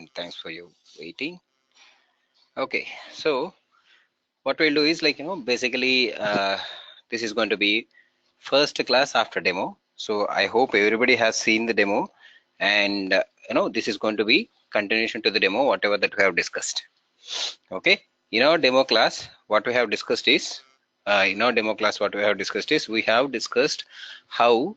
and thanks for your waiting. Okay, so what we'll do is basically this is going to be first class after demo. So I hope everybody has seen the demo, and this is going to be continuation to the demo whatever that we have discussed. Okay, in our demo class what we have discussed is we have discussed how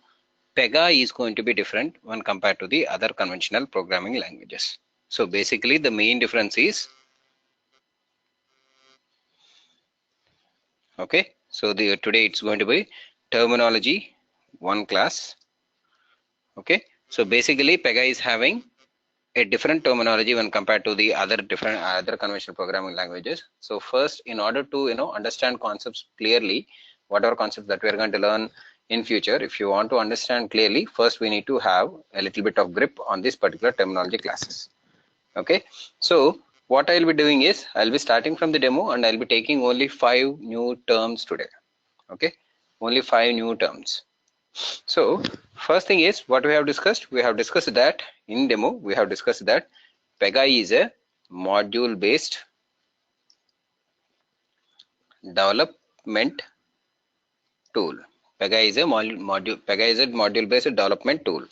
Pega is going to be different when compared to the other conventional programming languages. So basically the main difference is, okay, so today it's going to be terminology one class. Okay, so basically Pega is having a different terminology when compared to the other conventional programming languages. So first, in order to understand concepts clearly, whatever concepts that we are going to learn in future, if you want to understand clearly, first we need to have a little bit of grip on this particular terminology classes. Okay, so what I'll be doing is I'll be starting from the demo and I'll be taking only 5 new terms today. Okay, only 5 new terms. So first thing is what we have discussed. We have discussed that in demo we have discussed that Pega is a module based development tool. Pega is a module based development tool,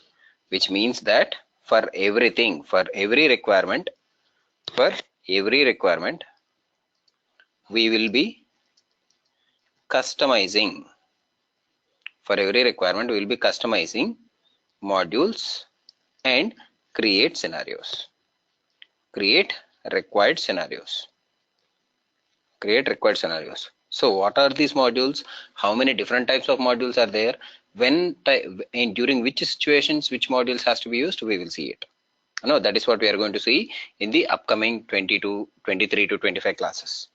which means that for everything, for every requirement we will be customizing. For every requirement we will be customizing modules and create scenarios. Create required scenarios. So what are these modules? How many different types of modules are there? During which situations which modules has to be used, we will see it. No, that is what we are going to see in the upcoming 22, 23 to 25 classes.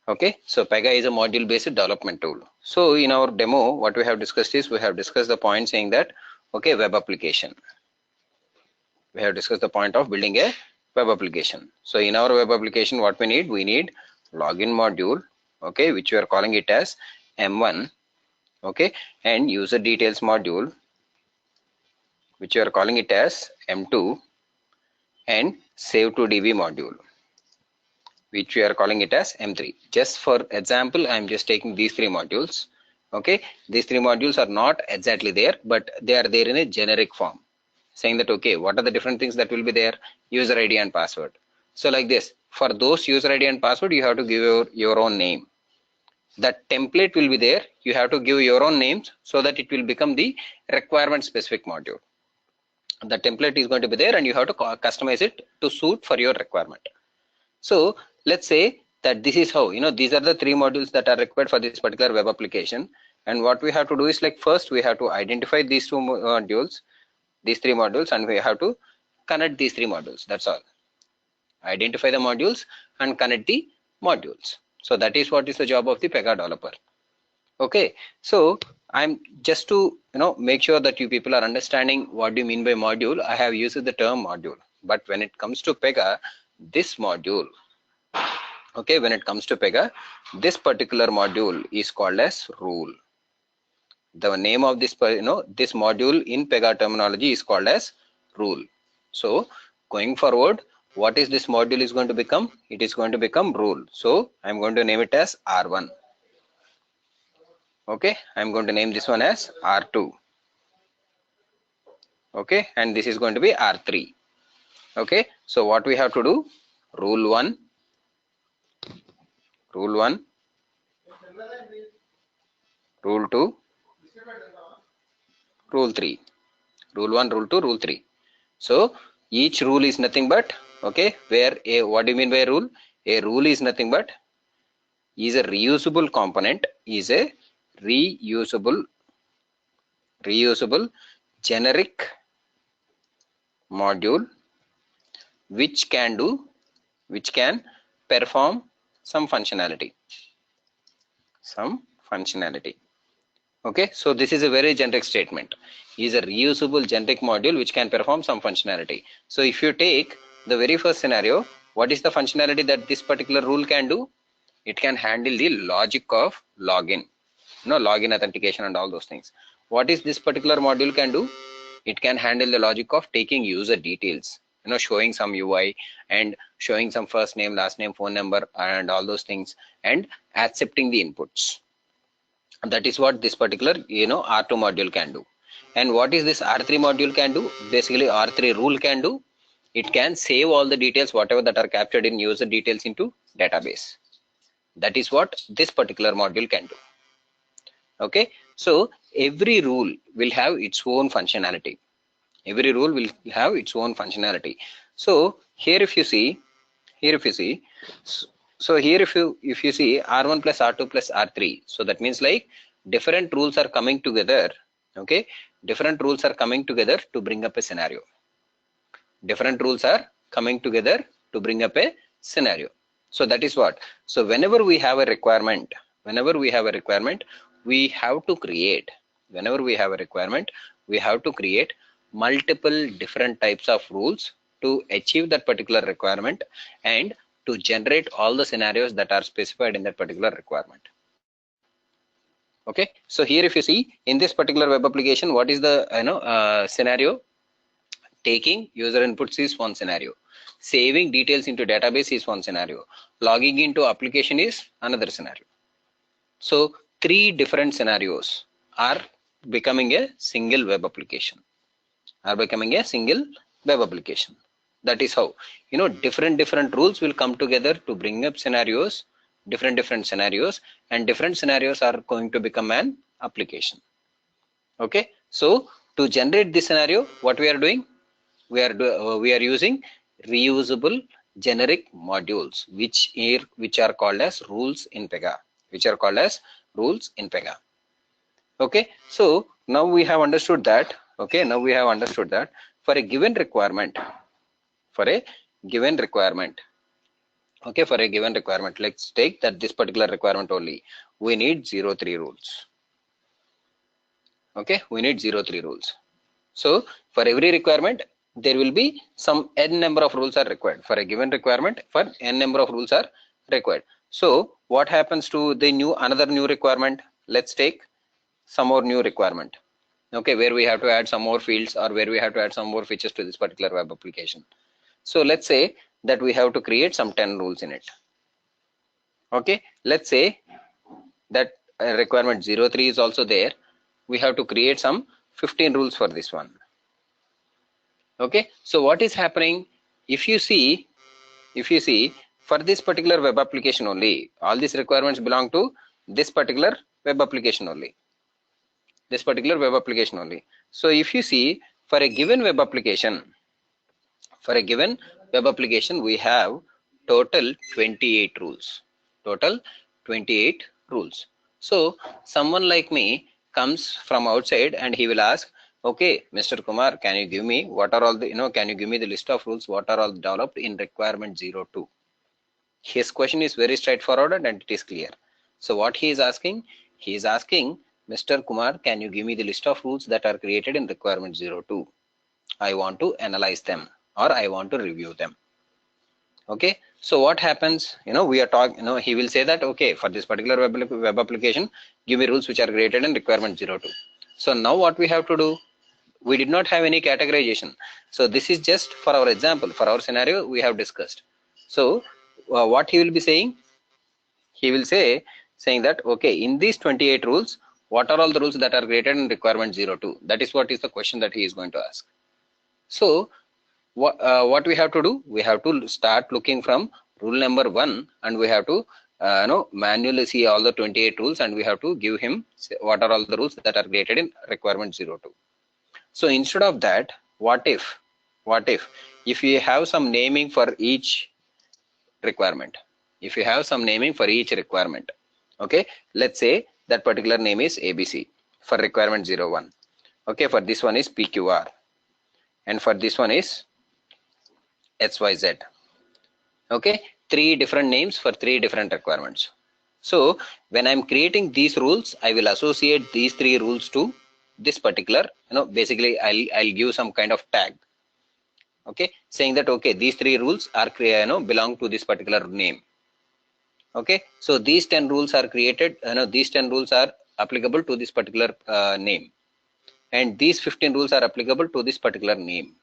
Okay, so Pega is a module based development tool. So in our demo what we have discussed is we have discussed the point saying that okay, web application. We have discussed the point of building a web application. So in our web application what we need login module, okay, which we are calling it as M1, okay, and user details module which we are calling it as M2, and save to DB module which we are calling it as M3. Just for example I am just taking these 3 modules. Okay, these 3 modules are not exactly there, but they are there in a generic form, saying that okay, what are the different things that will be there? User ID and password. So like this, for those user ID and password you have to give your own name. That template will be there, you have to give your own names so that it will become the requirement specific module. The template is going to be there and you have to customize it to suit for your requirement. So let's say that this is how, these are the 3 modules that are required for this particular web application, and what we have to do is like first we have to identify these 2 modules, these 3 modules, and we have to connect these 3 modules. That's all. Identify the modules and connect the modules. So that is what is the job of the Pega developer. Okay, so I'm just to make sure that you people are understanding what do you mean by module. I have used the term module, but when it comes to Pega, this module, okay, when it comes to Pega, this particular module is called as rule. The name of this this module in Pega terminology is called as rule. So going forward, what is this module is going to become? It is going to become rule. So I'm going to name it as R1. Okay, I'm going to name this one as R2. Okay, and this is going to be R3. Okay, so what we have to do? Rule 1, rule 2, rule 3. Rule 1, rule 2, rule 3. So each rule is nothing but, okay, what do you mean by a rule? A rule is nothing but is a reusable component, is a reusable generic module which can perform some functionality. Okay, so this is a very generic statement. Is a reusable generic module which can perform some functionality. So if you take the very first scenario, what is the functionality that this particular rule can do? It can handle the logic of login, login authentication and all those things. What is this particular module can do? It can handle the logic of taking user details showing some UI and showing some first name, last name, phone number, and all those things, and accepting the inputs. That is what this particular R2 module can do. And what is this R3 module can do? Basically R3 rule can do. It can save all the details whatever that are captured in user details into database. That is what this particular module can do. Okay, so every rule will have its own functionality. Every rule will have its own functionality. So here if you see, so here if you see R1 plus R2 plus R3, so that means like different rules are coming together. Okay, different rules are coming together to bring up a scenario. Different rules are coming together to bring up a scenario. So that is what. So whenever we have a requirement, we have to create. Whenever we have a requirement, we have to create multiple different types of rules to achieve that particular requirement and to generate all the scenarios that are specified in that particular requirement. Okay, so here if you see in this particular web application, what is the scenario? Taking user inputs is one scenario, saving details into database is one scenario, logging into application is another scenario. So three different scenarios are becoming a single web application. That is how different rules will come together to bring up scenarios, different scenarios, and different scenarios are going to become an application. Okay, so to generate this scenario, what we are doing, we are using reusable generic modules which are called as rules in Pega. Okay, so now we have understood that. For a given requirement, let's take that this particular requirement only, we need 03 rules. Okay, we need 03 rules. So for every requirement there will be some n number of rules are required. For a given requirement, for n number of rules are required. So what happens to the another new requirement? Let's take some more new requirement. Okay, where we have to add some more fields or where we have to add some more features to this particular web application. So let's say that we have to create some 10 rules in it. Okay, let's say that requirement 03 is also there. We have to create some 15 rules for this one. Okay, so what is happening, if you see for this particular web application only, all these requirements belong to this particular web application only. So if you see, for a given web application, we have total 28 rules. So someone like me comes from outside and he will ask, okay, Mr. Kumar, can you give me what are all the can you give me the list of rules what are all developed in requirement 02? His question is very straightforward and it is clear. So what he is asking, Mr. Kumar, can you give me the list of rules that are created in requirement 02? I want to analyze them or I want to review them. Okay, so what happens, we are talking, he will say that, okay, for this particular web application, give me rules which are created in requirement 02. So now what we have to do, we did not have any categorization. So this is just for our example, for our scenario we have discussed. So what he will be saying, he will saying that, okay, in these 28 rules, what are all the rules that are created in requirement 02? That is what is the question that he is going to ask. So what we have to do, we have to start looking from rule number 1 and we have to manually see all the 28 rules and we have to give him what are all the rules that are created in requirement 02. So instead of that, what if you have some naming for each requirement, okay, let's say that particular name is ABC for requirement 01. Okay, for this one is PQR and for this one is XYZ. Okay, 3 different names for 3 different requirements. So when I'm creating these rules, I will associate these 3 rules to this particular, basically I'll give some kind of tag, okay, saying that, okay, these 3 rules are belong to this particular name. Okay, so these 10 rules are created, these 10 rules are applicable to this particular name, and these 15 rules are applicable to this particular name.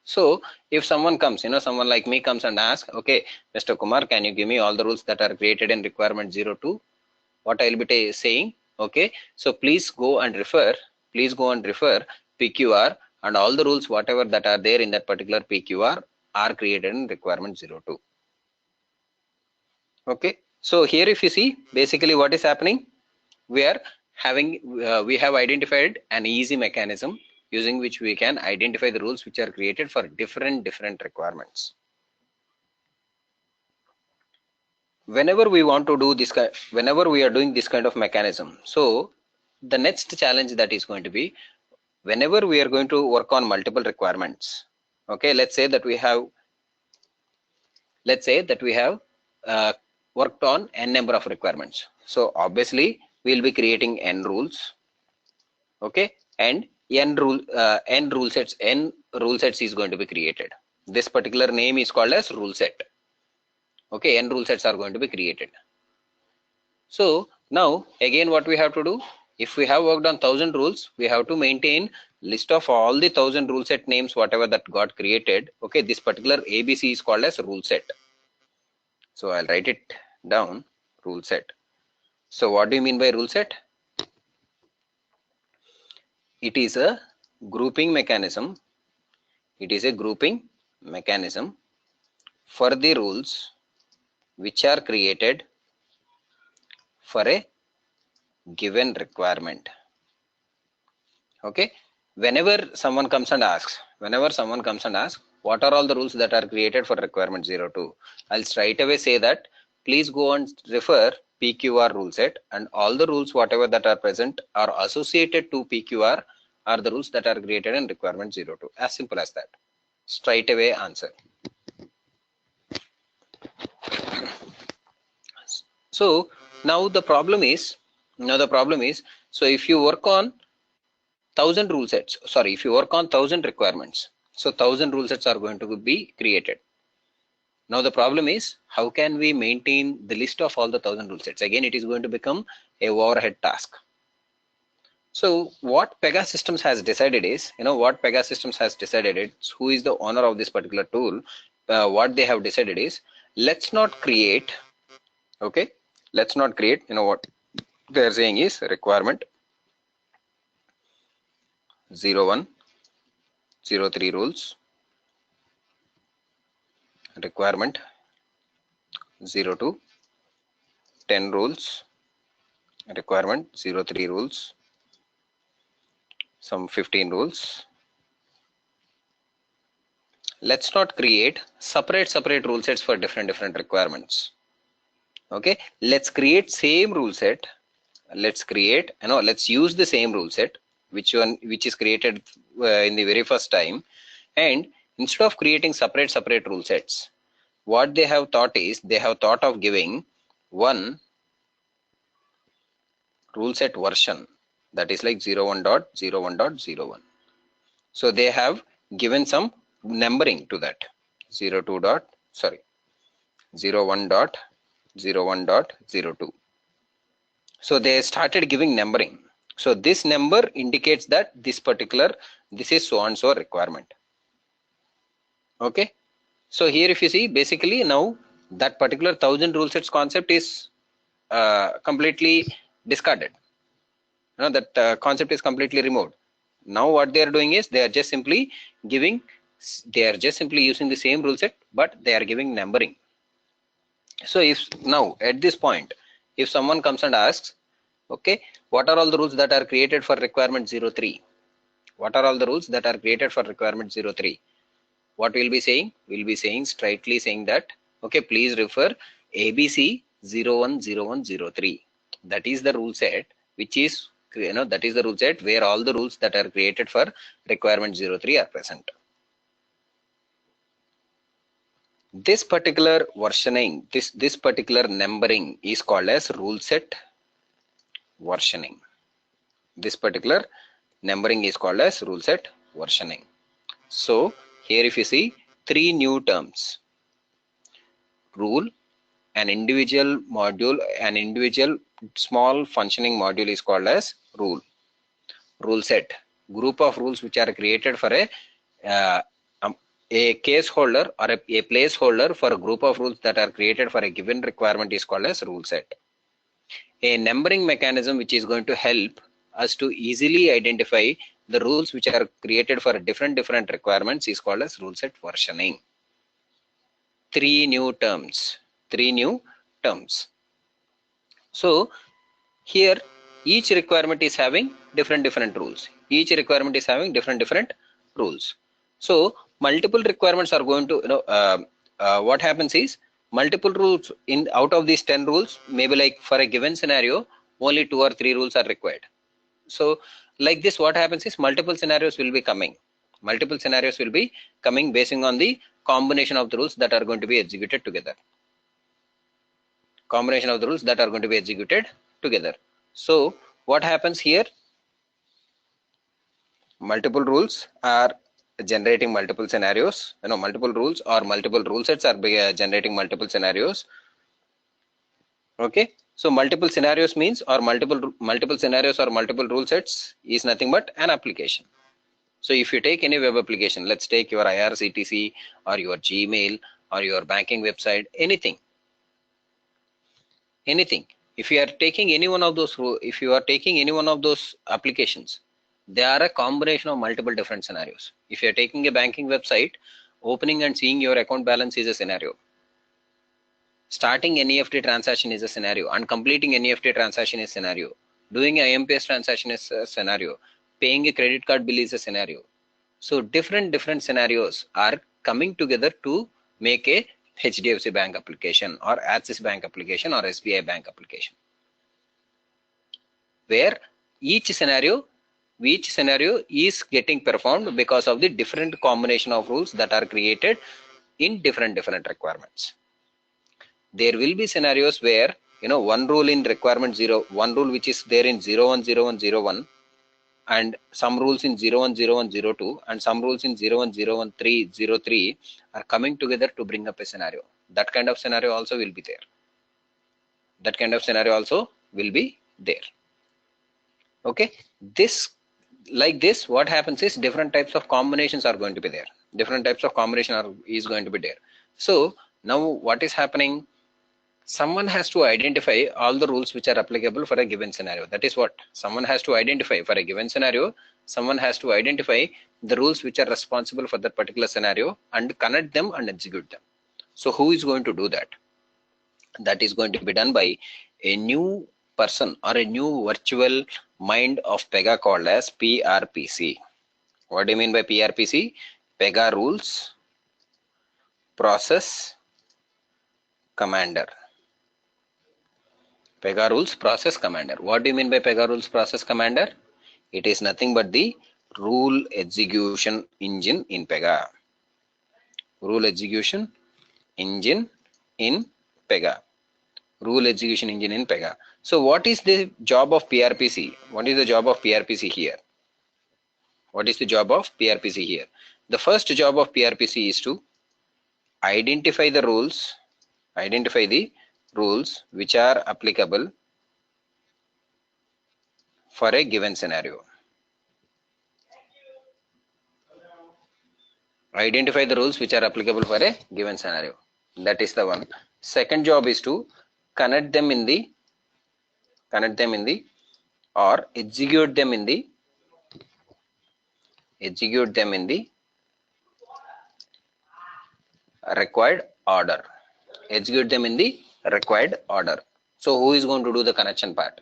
So if someone comes, someone like me comes and asks, okay, Mr. Kumar, can you give me all the rules that are created in requirement 02? What I'll be saying, okay, so please go and refer PQR, and all the rules whatever that are there in that particular PQR are created in requirement 02. Okay, so here if you see, basically what is happening, we are having we have identified an easy mechanism using which we can identify the rules which are created for different requirements. Whenever we want to do this kind, whenever we are doing this kind of mechanism, so the next challenge that is going to be, whenever we are going to work on multiple requirements, okay, let's say that we have worked on n number of requirements. So obviously we'll be creating n rules, okay, and n rule sets is going to be created. This particular name is called as rule set. Okay, n rule sets are going to be created. So now again what we have to do, if we have worked on 1000 rules, we have to maintain list of all the 1000 rule set names whatever that got created. Okay, this particular ABC is called as rule set. So I'll write it down, rule set. So what do you mean by rule set? It is a grouping mechanism. It is a grouping mechanism for the rules which are created for a given requirement. Okay, whenever someone comes and asks, what are all the rules that are created for requirement 02, I'll straight away say that please go and refer PQR rule set, and all the rules whatever that are present are associated to PQR are the rules that are created in requirement 02. As simple as that. Straight away answer. So now the problem is, so if you work on 1000 rule sets, sorry, if you work on 1000 requirements, so 1000 rule sets are going to be created. Now the problem is, how can we maintain the list of all the 1000 rule sets? Again, it is going to become a overhead task. So what Pegasystems has decided is, who is the owner of this particular tool, what they have decided is, let's not create, okay, what they are saying is requirement 01, 03 rules, requirement 02, 10 rules, requirement 03 rules, some 15 rules. Let's not create separate rule sets for different requirements. Okay, let's create same rule set. Let's use the same rule set which is created in the very first time, and instead of creating separate rule sets, what they have thought is, they have thought of giving one rule set version, that is like 01.01.01. so they have given some numbering to that, 01.01.02. so they started giving numbering. So this number indicates that this is so and so requirement. Okay, so here if you see, basically now that particular 1000 rule sets concept is completely discarded. That concept is completely removed. Now what they are doing is, they are just simply using the same rule set, but they are giving numbering. So if now at this point, if someone comes and asks, okay, what are all the rules that are created for requirement 03? What are all the rules that are created for requirement 03? What we'll be saying? We'll be straightly saying that, okay, please refer ABC 010103. That is the rule set which is, that is the rule set where all the rules that are created for requirement 03 are present. This particular versioning, this particular numbering is called as rule set versioning. This particular numbering is called as rule set versioning. So here if you see, three new terms: rule, an individual module, an individual small functioning module is called as rule. Rule set, group of rules which are created for a A case holder or a placeholder for a group of rules that are created for a given requirement is called as rule set. A numbering mechanism which is going to help us to easily identify the rules which are created for different requirements is called as rule set versioning. Three new terms. So here each requirement is having different rules. Each requirement is having different rules. So multiple requirements are going to, what happens is multiple rules in out of these 10 rules, maybe like for a given scenario, only 2 or 3 rules are required. So like this, what happens is multiple scenarios will be coming. Multiple scenarios will be coming basing on the combination of the rules that are going to be executed together. Combination of the rules that are going to be executed together. So what happens here? Multiple rules are generating multiple scenarios. Multiple rules or multiple rule sets are generating multiple scenarios. Okay. So multiple scenarios means, or multiple scenarios or multiple rule sets is nothing but an application. So if you take any web application, let's take your IRCTC or your Gmail or your banking website, anything. If you are taking any one of those applications, they are a combination of multiple different scenarios. If you are taking a banking website, opening and seeing your account balance is a scenario. Starting NEFT transaction is a scenario, and completing NEFT transaction is a scenario. Doing a IMPS transaction is a scenario. Paying a credit card bill is a scenario. So different scenarios are coming together to make a HDFC Bank application or Axis Bank application or SBI Bank application, where each scenario is getting performed because of the different combination of rules that are created in different requirements. There will be scenarios where one rule in requirement 0, one rule which is there in 010101, and some rules in 010102 and some rules in 010103 are coming together to bring up a scenario. That kind of scenario also will be there. Okay. Like this, what happens is different types of combinations are going to be there. Is going to be there. So now what is happening? Someone has to identify all the rules which are applicable for a given scenario. That is what someone has to identify for a given scenario. Someone has to identify the rules which are responsible for that particular scenario and connect them and execute them. So who is going to do that? That is going to be done by a new person or a new virtual mind of Pega called as PRPC. What do you mean by PRPC? Pega Rules Process Commander. Pega Rules Process Commander. What do you mean by Pega Rules Process Commander? It is nothing but the rule execution engine in Pega. Rule execution engine in Pega. Rule execution engine in Pega. So what is the job of PRPC? What is the job of PRPC here? What is the job of PRPC here? The first job of PRPC is to identify the rules which are applicable for a given scenario. Identify the rules which are applicable for a given scenario. That is the one. Second job is to connect them in the or execute them in the required order. Execute them in the required order. So who is going to do the connection part?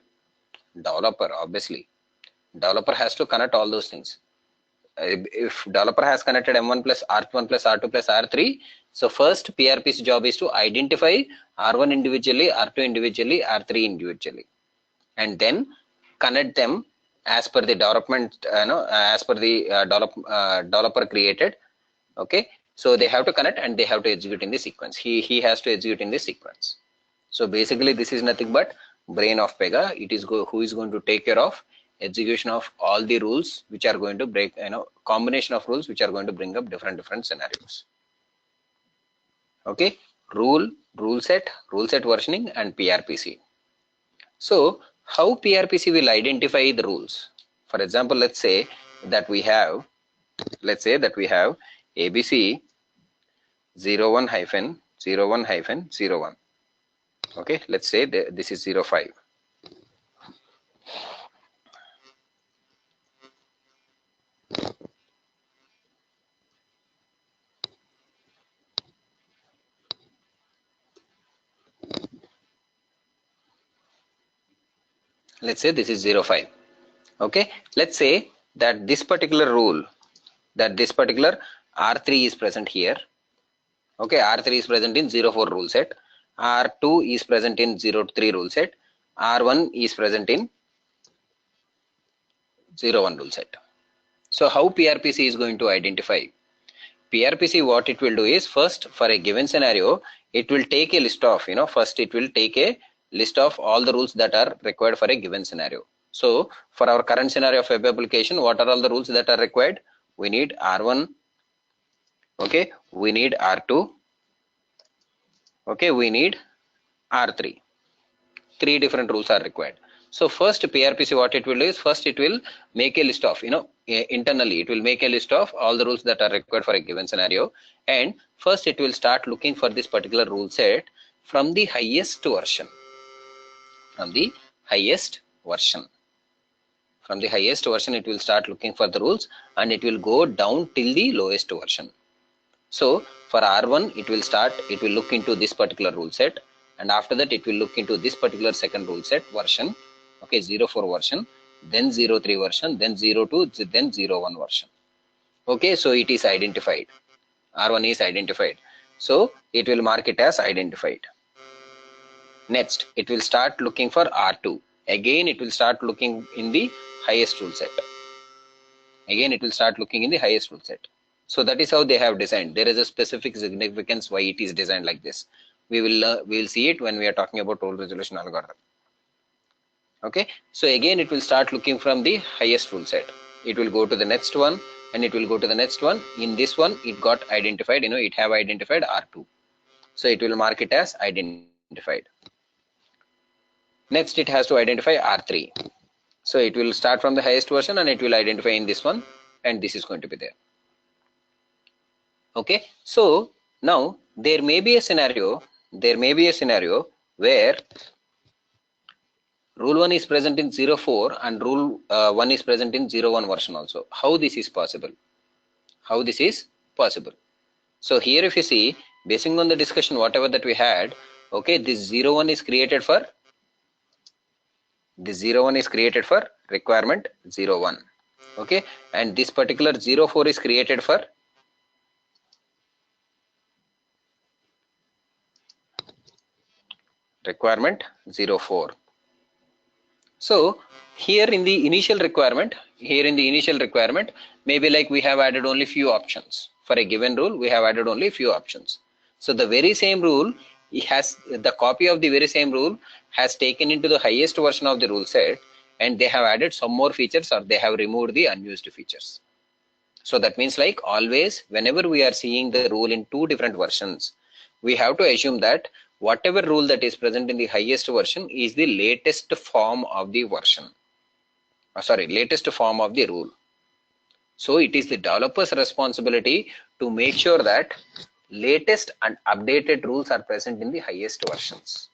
Developer, obviously. Developer has to connect all those things. If developer has connected M1 plus R1 plus R2 plus R3, so first PRP's job is to identify R1 individually, R2 individually, R3 individually, and then connect them as per the development, as per the developer created. Okay, so they have to connect and they have to execute in the sequence. He has to execute in the sequence. So basically, this is nothing but brain of Pega. It is who is going to take care of execution of all the rules which are going to break, combination of rules which are going to bring up different scenarios. Okay, rule set versioning and PRPC. So how PRPC will identify the rules? For example, let's say that we have ABC 01 hyphen 01 hyphen 01. Okay, let's say this is 05. Let's say this is 05. Okay, let's say that this particular rule, that this particular R3 is present here. Okay, R3 is present in 04 rule set, R2 is present in 03 rule set, R1 is present in 01 rule set. So how PRPC is going to identify? PRPC, what it will do is, first for a given scenario, it will take a list of, first it will take a list of all the rules that are required for a given scenario. So for our current scenario of web application, what are all the rules that are required? We need R1, okay, we need R2, okay, we need R3. Three different rules are required. So first PRPC, what it will do is, first it will make a list of, internally it will make a list of all the rules that are required for a given scenario, and first it will start looking for this particular rule set from the highest version. From the highest version it will start looking for the rules, and it will go down till the lowest version. So for R1 it will look into this particular rule set, and after that it will look into this particular second rule set version, okay, 04 version, then 03 version, then 02, then 01 version. Okay, so it is identified. R1 is identified, so it will mark it as identified. Next it will start looking for R2. Again it will start looking in the highest rule set. So that is how they have designed. There is a specific significance why it is designed like this. We will see it when we are talking about rule resolution algorithm. Okay, so again it will start looking from the highest rule set. It will go to the next one, and it will go to the next one. In this one it got identified, it have identified R2, so it will mark it as identified. Next it has to identify R3, so it will start from the highest version and it will identify in this one, and this is going to be there. Okay, so now there may be a scenario where rule 1 is present in 04 and rule 1 is present in 01 version also. How this is possible? So here if you see, basing on the discussion whatever that we had, okay, this 01 is created for requirement 01, okay, and this particular 04 is created for requirement 04. So here in the initial requirement, maybe like we have added only few options. For a given rule, we have added only few options. So the very same rule, the copy of the very same rule has taken into the highest version of the rule set, and they have added some more features, or they have removed the unused features. So that means, like always, whenever we are seeing the rule in two different versions, we have to assume that whatever rule that is present in the highest version is the latest form of the version. Latest form of the rule. So it is the developer's responsibility to make sure that latest and updated rules are present in the highest versions.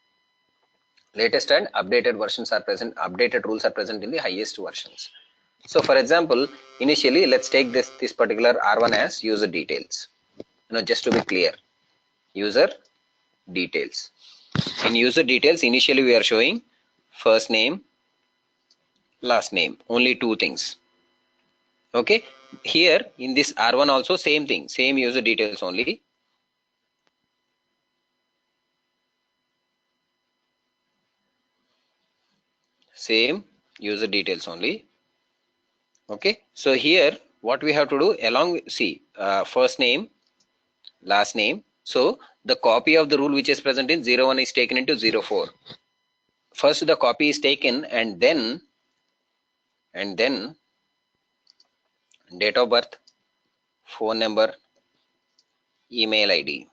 Latest and updated rules are present in the highest versions. So for example, initially let's take this particular R1 as user details. Just to be clear, user details. In user details, initially we are showing first name, last name, only two things. Okay, here in this R1 also same thing, same user details only. Same user details only. Okay, so here what we have to do, along with first name, last name. So the copy of the rule which is present in 01 is taken into 04. First the copy is taken, and then date of birth, phone number, email ID.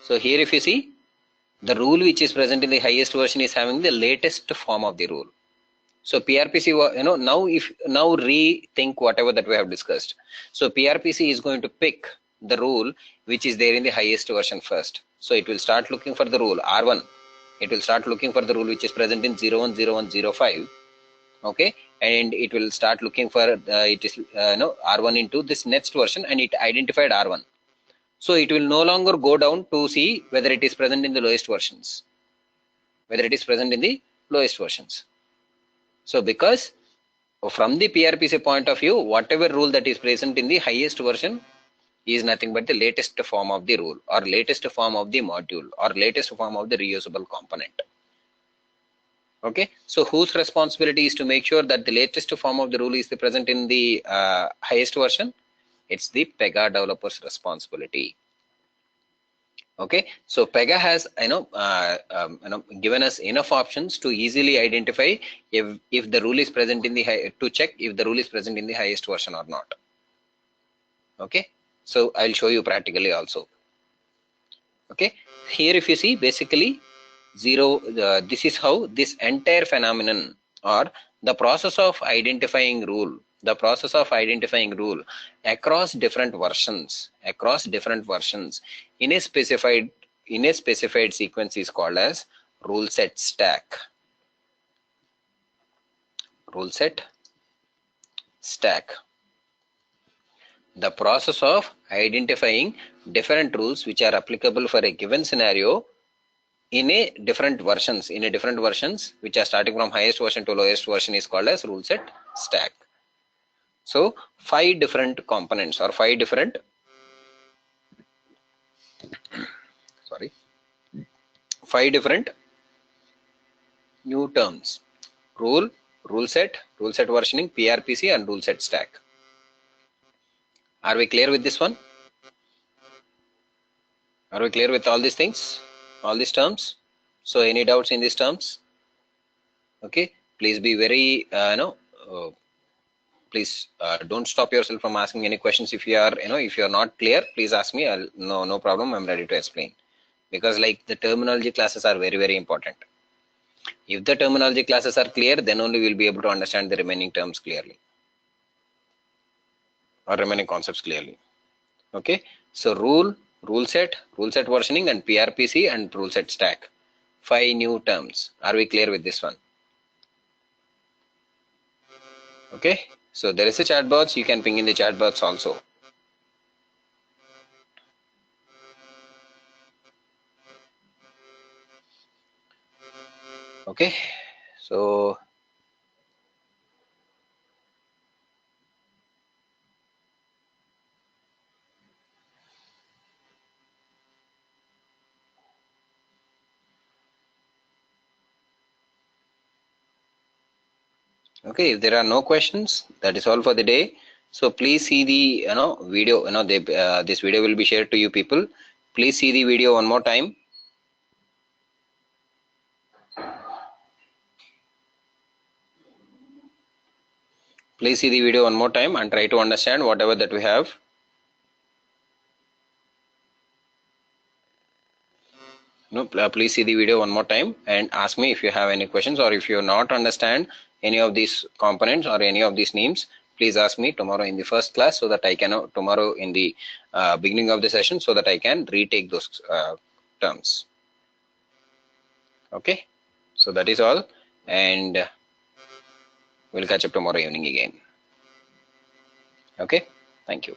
So here if you see, the rule which is present in the highest version is having the latest form of the rule. So PRPC, now rethink whatever that we have discussed. So PRPC is going to pick the rule which is there in the highest version first. So it will start looking for the rule R1. It will start looking for the rule which is present in 010105. Okay, and it will start looking for it is R1 into this next version, and it identified R1. So it will no longer go down to see whether it is present in the lowest versions. So because from the PRPC point of view, whatever rule that is present in the highest version is nothing but the latest form of the rule, or latest form of the module, or latest form of the reusable component. Okay, so whose responsibility is to make sure that the latest form of the rule is present in the highest version? It's the Pega developer's responsibility. Okay, so Pega has given us enough options to easily identify if the rule is present in the to check if the rule is present in the highest version or not. Okay, so I'll show you practically also. Okay, here if you see, basically this is how this entire phenomenon, or the process of identifying rule across different versions in a specified sequence is called as rule set stack. The process of identifying different rules which are applicable for a given scenario in a different versions which are starting from highest version to lowest version is called as rule set stack. So 5 different components, or 5 different new terms: rule set versioning, PRPC, and rule set stack. Are we clear with this one? Are we clear with all these things, all these terms? So any doubts in these terms? Okay, please be very please don't stop yourself from asking any questions. If you are not clear, please ask me. No problem, I'm ready to explain, because like the terminology classes are very, very important. If the terminology classes are clear, then only we'll be able to understand the remaining terms clearly, or remaining concepts clearly. Okay, so rule set versioning, and PRPC, and rule set stack. 5 new terms. Are we clear with this one? Okay, so there is a chat box. You can ping in the chat box also. Okay, so okay, if there are no questions, that is all for the day. So please see the video. This video will be shared to you people. Please see the video one more time. Please see the video one more time and try to understand whatever that we have. Please see the video one more time and ask me if you have any questions, or if you not understand any of these components or any of these names. Please ask me tomorrow in the first class, so that I can tomorrow in the beginning of the session, so that I can retake those terms. Okay, so that is all, and we'll catch up tomorrow evening again. Okay, thank you.